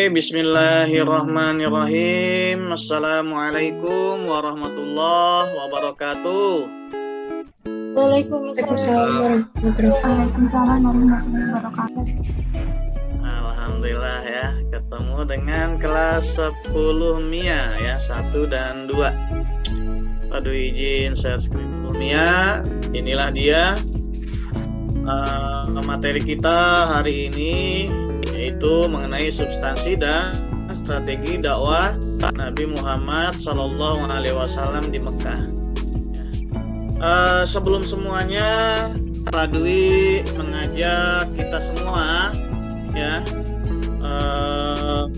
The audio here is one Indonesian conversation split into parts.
Bismillahirrahmanirrahim. Assalamualaikum warahmatullahi wabarakatuh. Waalaikumsalam warahmatullahi wabarakatuh. Alhamdulillah ya, ketemu dengan kelas 10 MIA ya, 1 dan 2. Aduh izin share screen dulu MIA. Inilah dia materi kita hari ini, yaitu mengenai substansi dan strategi dakwah Nabi Muhammad SAW di Mekah. Sebelum semuanya, Pak Dwi mengajak kita semua ya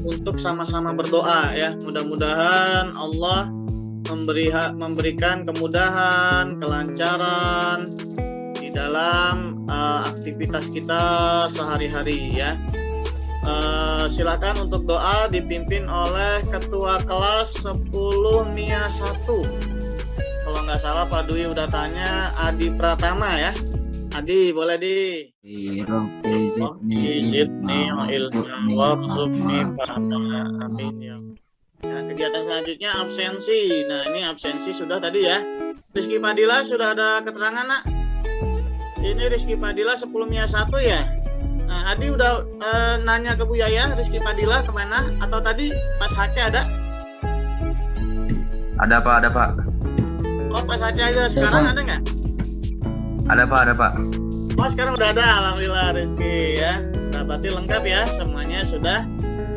untuk sama-sama berdoa ya. Mudah-mudahan Allah memberikan kemudahan, kelancaran di dalam aktivitas kita sehari-hari ya. Silakan untuk doa dipimpin oleh Ketua Kelas 10 MIA 1. Kalau nggak salah Pak Dwi udah tanya, Adi Pratama ya. Adi, boleh di. Amin ya. Nah, kegiatan selanjutnya absensi. Nah, ini absensi sudah tadi ya. Rizky Padilla sudah ada keterangan, Nak? Ini Rizky Padilla 10 MIA 1 ya. Nah, Adi udah nanya ke Bu Yaya, Rizky Padilla kemana? Atau tadi pas HC ada? Ada Pak. Oh, pas HC ada. Sekarang ada nggak? Ada Pak. Oh, sekarang udah ada. Alhamdulillah Rizky ya. Nah, berarti lengkap ya. Semuanya sudah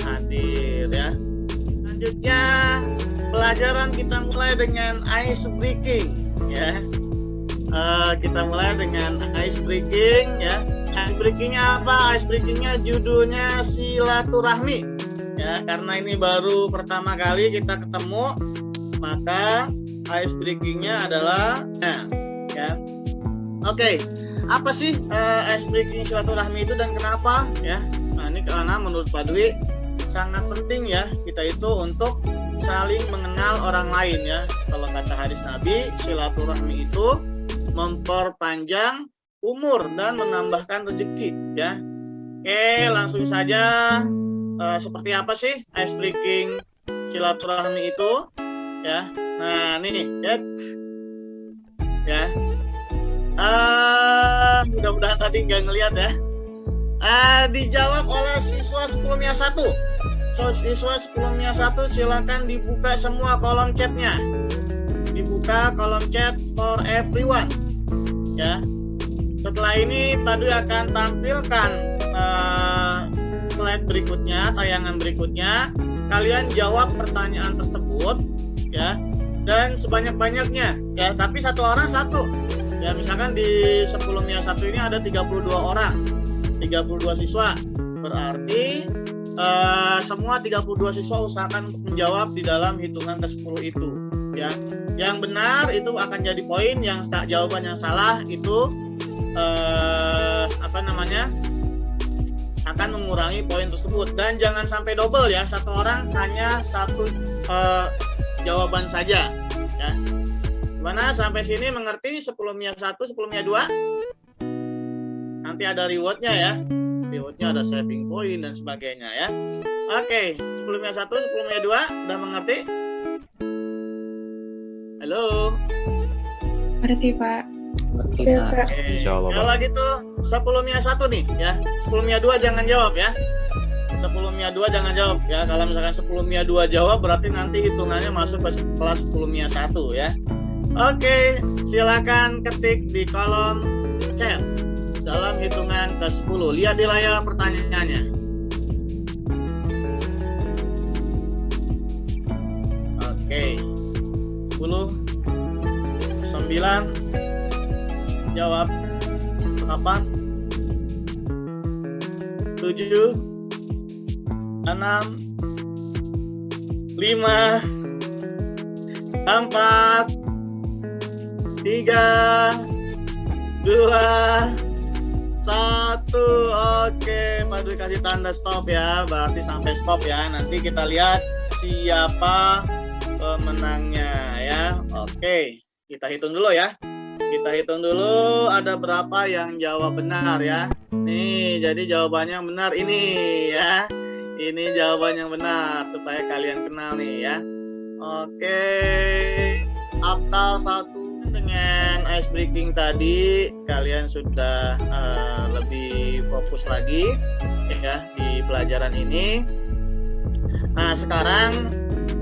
hadir ya. Selanjutnya, pelajaran kita mulai dengan ice breaking ya. Kita mulai dengan ice breaking ya. Ice breakingnya apa? Ice breakingnya judulnya silaturahmi ya. Karena ini baru pertama kali kita ketemu, maka ice breakingnya adalah ya. Oke, apa sih ice breaking silaturahmi itu dan kenapa ya? Nah, ini karena menurut Pak Dwi sangat penting ya kita itu untuk saling mengenal orang lain ya. Kalau kata hadis Nabi, silaturahmi itu memperpanjang umur dan menambahkan rezeki ya. Oke, langsung saja. Seperti apa sih ice breaking silaturahmi itu ya? Nah, nih ya. Mudah-mudahan tadi nggak ngelihat ya. Dijawab oleh siswa 10 MIA 1. Siswa 10 MIA 1 silakan dibuka semua kolom chatnya. Dibuka kolom chat for everyone ya. Setelah ini Pak Dwi akan tampilkan slide berikutnya, tayangan berikutnya. Kalian jawab pertanyaan tersebut ya, dan sebanyak-banyaknya ya, tapi satu orang satu ya. Misalkan di 10 MIA 1 ini ada 32 orang, 32 siswa, berarti semua 32 siswa usahakan menjawab di dalam hitungan ke-10 itu ya. Yang benar itu akan jadi poin, yang jawaban yang salah itu akan mengurangi poin tersebut. Dan jangan sampai double ya, satu orang hanya satu jawaban saja ya. Gimana sampai sini mengerti? 10 MIA 1, 10 MIA 2 nanti ada rewardnya ya. Rewardnya ada saving point dan sebagainya ya. Oke, 10 MIA 1, 10 MIA 2 udah mengerti? Halo? Ngerti Pak. Oke. Kalau gitu 10 MIA 1 nih ya. 10 MIA 2 jangan jawab ya. 10 MIA 2 jangan jawab ya. Kalau misalkan 10 MIA 2 jawab berarti nanti hitungannya masuk ke kelas 10 MIA 1 ya. Oke, silakan ketik di kolom chat dalam hitungan ke-10. Lihat di layar pertanyaannya. Oke. 10 9 jawab 8 7 6 5 4 3 2 1. Oke, Pak Dwi kasih tanda stop ya, berarti sampai stop ya. Nanti kita lihat siapa pemenangnya ya. Oke, kita hitung dulu ya. Kita hitung dulu ada berapa yang jawab benar ya. Nih, jadi jawabannya benar ini ya. Ini jawaban yang benar supaya kalian kenal nih ya. Oke, Aptal 1 dengan ice breaking tadi kalian sudah lebih fokus lagi ya di pelajaran ini. Nah, sekarang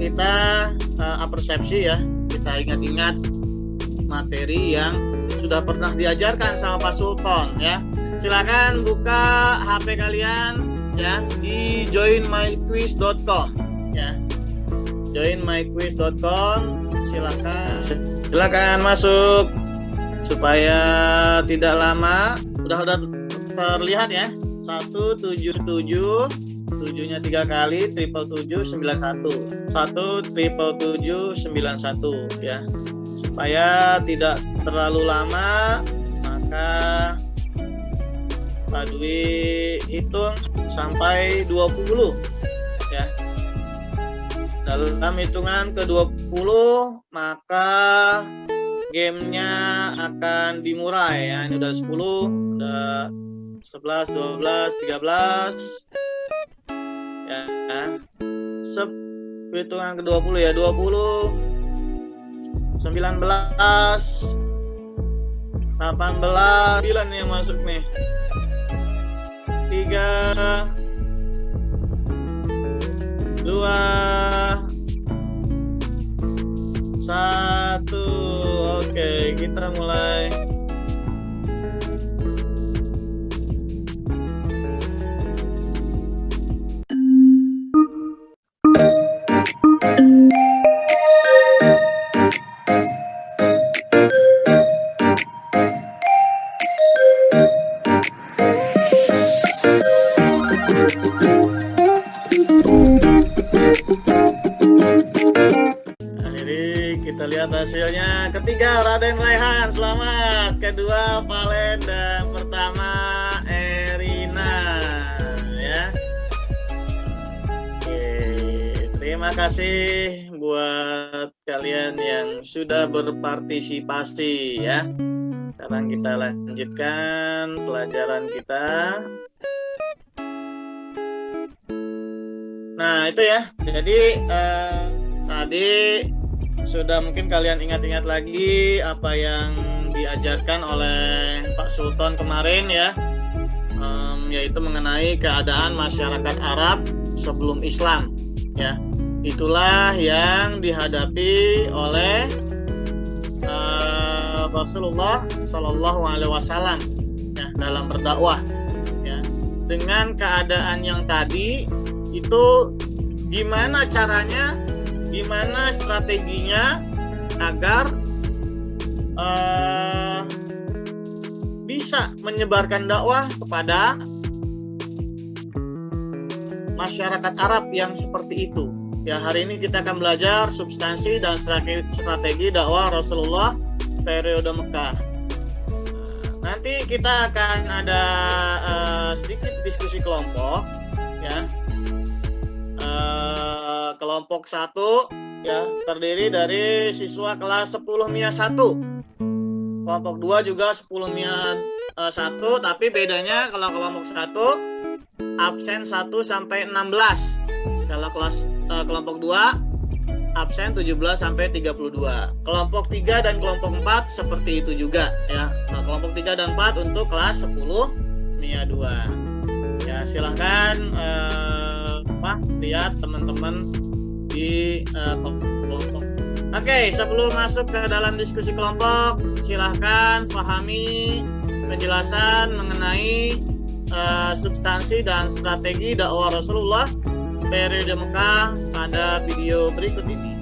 kita apersepsi ya. Kita ingat-ingat materi yang sudah pernah diajarkan sama Pak Sultan ya. Silakan buka HP kalian ya di joinmyquiz.com ya. joinmyquiz.com, silakan masuk supaya tidak lama. Udah terlihat ya. 177 7-nya 3 kali 77791 1777791 ya. Supaya tidak terlalu lama, maka Pak Dwi hitung sampai 20 ya. Dalam hitungan ke-20 maka gamenya akan dimulai ya. Ini udah 10, udah 11, 12, 13 ya. Hitungan ke-20 ya, 20, 19, 18, 9 yang masuk nih. 3, 2, 1. Oke, kita mulai. Kita lihat hasilnya. Ketiga Raden Raihan, selamat. Kedua Valen, dan pertama Erina ya. Oke, terima kasih buat kalian yang sudah berpartisipasi ya. Sekarang kita lanjutkan pelajaran kita. Nah, itu ya. Jadi tadi sudah mungkin kalian ingat-ingat lagi apa yang diajarkan oleh Pak Sultan kemarin ya, yaitu mengenai keadaan masyarakat Arab sebelum Islam ya. Itulah yang dihadapi oleh Rasulullah Shallallahu Alaihi Wasallam ya, dalam berdakwah ya. Dengan keadaan yang tadi itu, gimana caranya, gimana strateginya agar bisa menyebarkan dakwah kepada masyarakat Arab yang seperti itu. Ya, hari ini kita akan belajar substansi dan strategi dakwah Rasulullah periode Mekah. Nanti kita akan ada sedikit diskusi kelompok ya. Kelompok 1 ya terdiri dari siswa kelas 10 MIA 1. Kelompok 2 juga 10 MIA 1, tapi bedanya kalau kelompok 1 absen 1 sampai 16. Kalau kelompok 2 absen 17 sampai 32. Kelompok 3 dan kelompok 4 seperti itu juga ya. Nah, kelompok 3 dan 4 untuk kelas 10 MIA 2. Ya, silahkan lihat teman-teman di kelompok. Oke, sebelum masuk ke dalam diskusi kelompok, silahkan pahami penjelasan mengenai substansi dan strategi dakwah Rasulullah periode Mekah pada video berikut ini.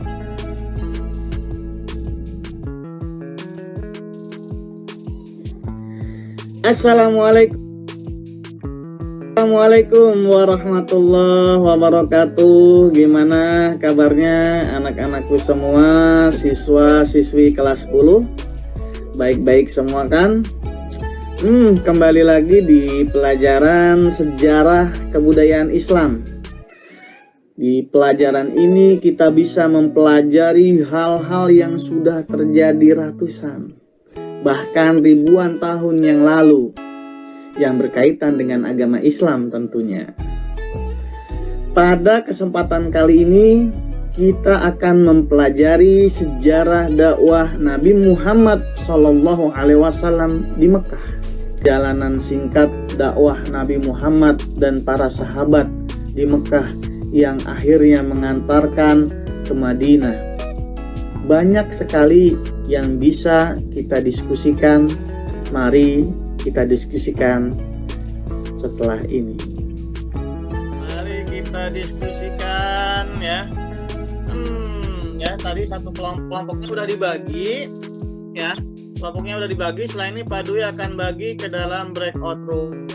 Assalamualaikum warahmatullahi wabarakatuh. Gimana kabarnya anak-anakku semua, siswa-siswi kelas 10? Baik-baik semua kan? Kembali lagi di pelajaran sejarah kebudayaan Islam. Di pelajaran ini kita bisa mempelajari hal-hal yang sudah terjadi ratusan, bahkan ribuan tahun yang lalu, yang berkaitan dengan agama Islam tentunya. Pada kesempatan kali ini kita akan mempelajari sejarah dakwah Nabi Muhammad SAW di Mekah. Jalanan singkat dakwah Nabi Muhammad dan para sahabat di Mekah yang akhirnya mengantarkan ke Madinah. Banyak sekali yang bisa kita diskusikan. Mari kita diskusikan setelah ini. Mari kita diskusikan ya. Tadi satu kelompoknya udah dibagi ya. Kelompoknya udah dibagi. Setelah ini Pak Dwi akan bagi ke dalam breakout room.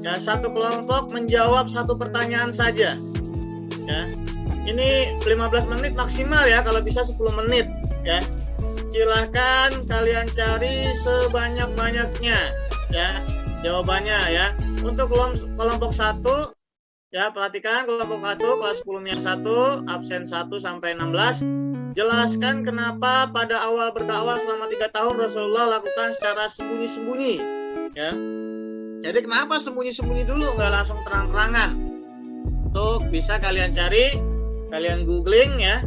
Ya, satu kelompok menjawab satu pertanyaan saja. Ya. Ini 15 menit maksimal ya, kalau bisa 10 menit ya. Silahkan kalian cari sebanyak-banyaknya ya jawabannya ya. Untuk kelompok 1 ya, perhatikan kelompok 1 kelas 10-nya 1, absen 1 sampai 16. Jelaskan kenapa pada awal berdakwah selama 3 tahun Rasulullah lakukan secara sembunyi-sembunyi ya. Jadi kenapa sembunyi-sembunyi dulu, nggak langsung terang-terangan? Tuh bisa kalian cari, kalian googling ya.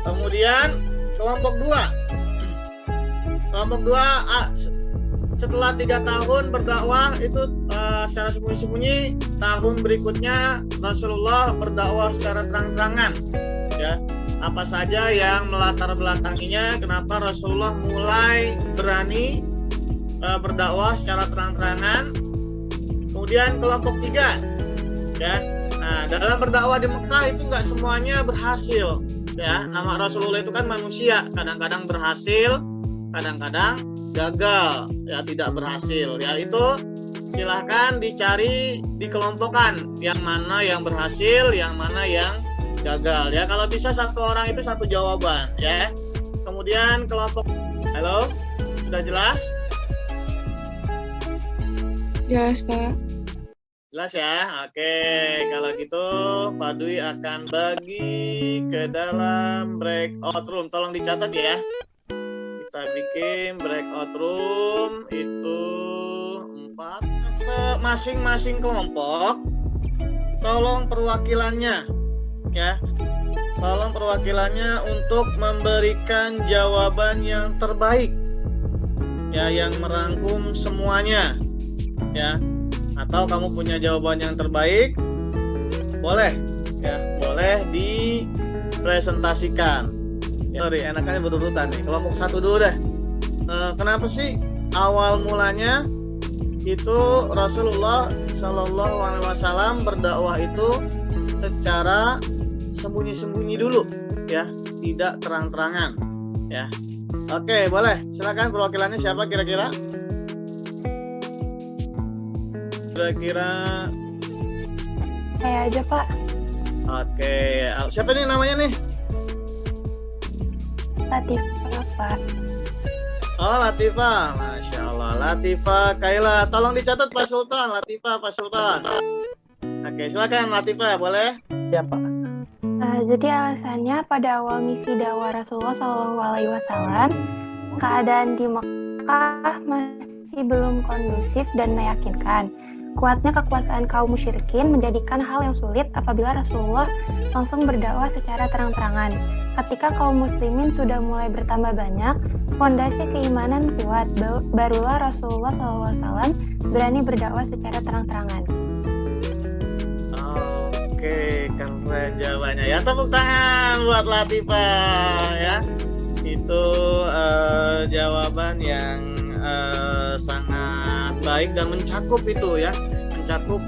Kemudian kelompok 2 setelah 3 tahun berdakwah itu secara sembunyi-sembunyi, tahun berikutnya Rasulullah berdakwah secara terang-terangan ya. Apa saja yang melatar belakanginya kenapa Rasulullah mulai berani berdakwah secara terang-terangan. Kemudian kelompok 3 ya. Nah, dalam berdakwah di Mekah itu nggak semuanya berhasil ya. Nama Rasulullah itu kan manusia, kadang-kadang berhasil, kadang-kadang gagal ya, tidak berhasil ya. Itu silahkan dicari, dikelompokkan yang mana yang berhasil, yang mana yang gagal ya. Kalau bisa satu orang itu satu jawaban ya. Kemudian kelompok, halo, sudah jelas? Jelas, Pak. Jelas ya. Oke, kalau gitu Pak Dwi akan bagi ke dalam breakout room. Tolong dicatat ya. Kita bikin breakout room itu 4. Masing-masing kelompok tolong perwakilannya ya. Tolong perwakilannya untuk memberikan jawaban yang terbaik ya, yang merangkum semuanya ya. Atau kamu punya jawaban yang terbaik, boleh ya, boleh dipresentasikan ya. Sorry, enaknya berurutan nih. Kelompok 1 dulu deh. Kenapa sih awal mulanya itu Rasulullah Shallallahu Alaihi Wasallam berdakwah itu secara sembunyi-sembunyi dulu ya, tidak terang-terangan ya. Oke, boleh, silakan perwakilannya siapa kira-kira? Kira-kira Saya aja, Pak. Oke, siapa nih namanya nih? Latifah, Pak. Oh, Latifah, Masya Allah. Latifah, Kaila, tolong dicatat Pak Sultan. Latifah, Pak Sultan. Oke, silakan Latifah, boleh? Ya, Pak. Jadi alasannya pada awal misi dakwah Rasulullah SAW, keadaan di Mekah masih belum kondusif dan meyakinkan. Kuatnya kekuasaan kaum musyrikin menjadikan hal yang sulit apabila Rasulullah langsung berdakwah secara terang-terangan. Ketika kaum muslimin sudah mulai bertambah banyak, fondasi keimanan kuat, barulah Rasulullah SAW berani berdakwah secara terang-terangan. Oke, keren jawabannya ya. Tepuk tangan buat Latifah ya. Itu jawaban yang sangat baik dan mencakup itu ya, mencakup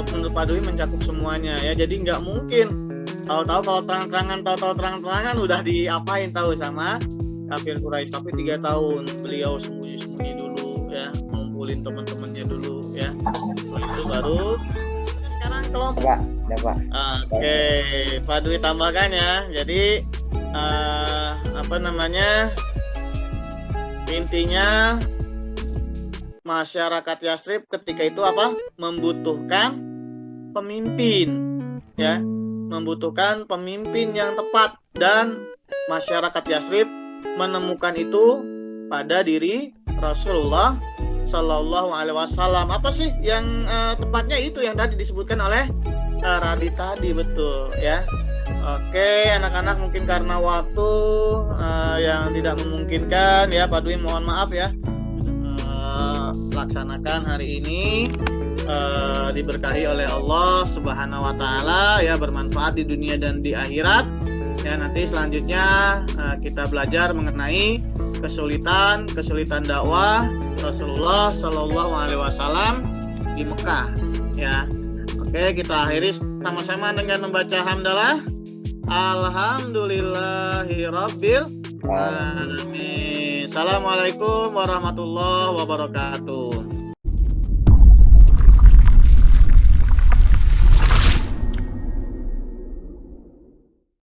menurut Pak Dwi mencakup semuanya ya. Jadi nggak mungkin tahu-tahu kalau terang-terangan udah diapain tahu sama kafir Quraisy. Tapi 3 tahun beliau sembunyi-sembunyi dulu ya, ngumpulin teman-temannya dulu ya. Setelah itu baru sekarang kelompok. Ya, Pak. Oke, Pak Dwi tambahkan ya. Jadi intinya masyarakat Yastrib ketika itu apa? Membutuhkan pemimpin ya, membutuhkan pemimpin yang tepat, dan masyarakat Yastrib menemukan itu pada diri Rasulullah Shallallahu Alaihi Wasallam. Apa sih yang tepatnya itu yang tadi disebutkan oleh Radit tadi, betul ya. Oke, anak-anak mungkin karena waktu yang tidak memungkinkan ya, Pak Dwi mohon maaf ya. Laksanakan hari ini diberkahi oleh Allah Subhanahu wa taala ya, bermanfaat di dunia dan di akhirat. Ya, nanti selanjutnya kita belajar mengenai kesulitan dakwah Rasulullah Shallallahu alaihi wasallam di Mekah ya. Oke, kita akhiri sama-sama dengan membaca hamdalah. Alhamdulillahirabbil alamin. Assalamualaikum warahmatullahi wabarakatuh.